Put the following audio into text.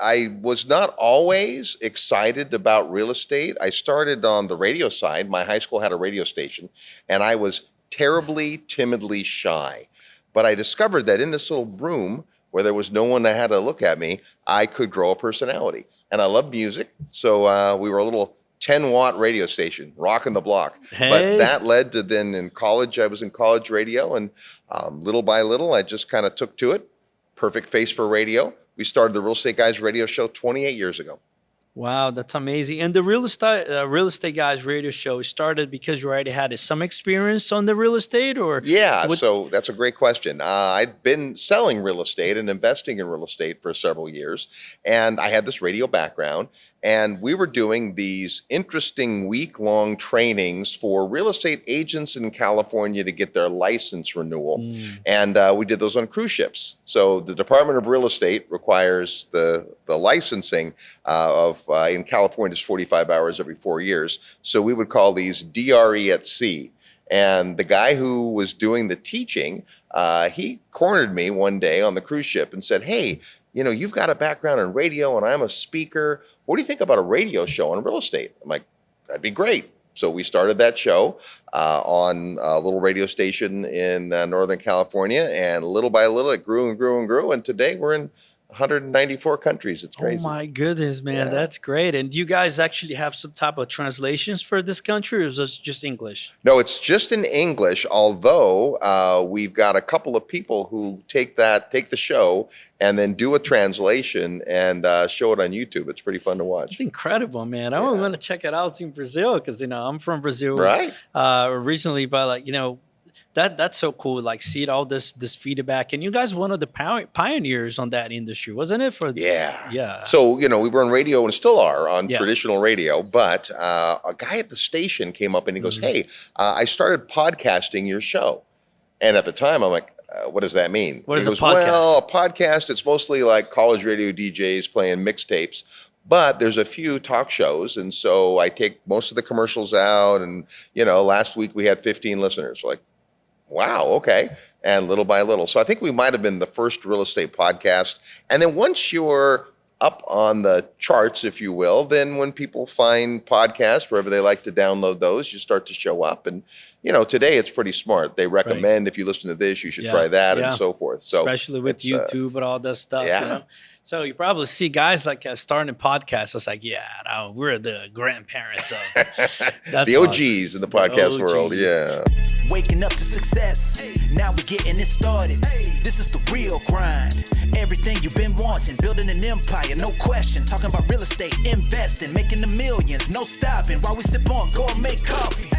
I was not always excited about real estate. I started on the radio side. My high school had a radio station, and I was terribly, timidly shy. But I discovered that in this little room where there was no one that had to look at me, I could grow a personality. And I love music. So we were a little 10-watt radio station, rocking the block. Hey. But that led to then in college, I was in college radio, and little by little, I just kind of took to it. Perfect face for radio. We started the Real Estate Guys radio show 28 years ago. Wow, that's amazing. And the Real Estate Guys radio show started because you already had some experience on the real estate, or? Yeah, so that's a great question. I'd been selling real estate and investing in real estate for several years, and I had this radio background, and we were doing these interesting week-long trainings for real estate agents in California to get their license renewal, and we did those on cruise ships. So the Department of Real Estate requires the licensing in California is 45 hours every 4 years. So we would call these DRE at sea. And the guy who was doing the teaching, he cornered me one day on the cruise ship and said, "Hey, you know, you've got a background in radio and I'm a speaker. What do you think about a radio show on real estate?" I'm like, "That'd be great." So we started that show on a little radio station in Northern California. And little by little, it grew and grew and grew. And today we're in 194 countries. It's crazy. Oh my goodness, man. Yeah. That's great. And do you guys actually have some type of translations for this country, or is it just English? No, it's just in English, although we've got a couple of people who take the show and then do a translation and show it on YouTube. It's pretty fun to watch. It's incredible, man. I want to check it out in Brazil because, I'm from Brazil. Right. Originally, but that's so cool. Like, see all this feedback, and you guys one of the pioneers on that industry, wasn't it? Yeah. So we were on radio and still are on traditional radio. But a guy at the station came up and he goes, "Hey, I started podcasting your show." And at the time, I'm like, "What does that mean?" What is a podcast? Well, a podcast. It's mostly like college radio DJs playing mixtapes. But there's a few talk shows, and so I take most of the commercials out. And last week we had 15 listeners. Like, wow, okay. And little by little. So I think we might have been the first real estate podcast. And then once you're up on the charts, if you will, then when people find podcasts, wherever they like to download those, you start to show up. And, today it's pretty smart. They recommend if you listen to this, you should try that and so forth. So especially with YouTube and all that stuff. So you probably see guys like starting podcasts. It's like, we're the grandparents of the OGs in the podcast world. Yeah. Waking up to success. Now we're getting it started. This is the real grind. Everything you've been wanting, building an empire, no question. Talking about real estate, investing, making the millions, no stopping. While we sip on, go and make coffee.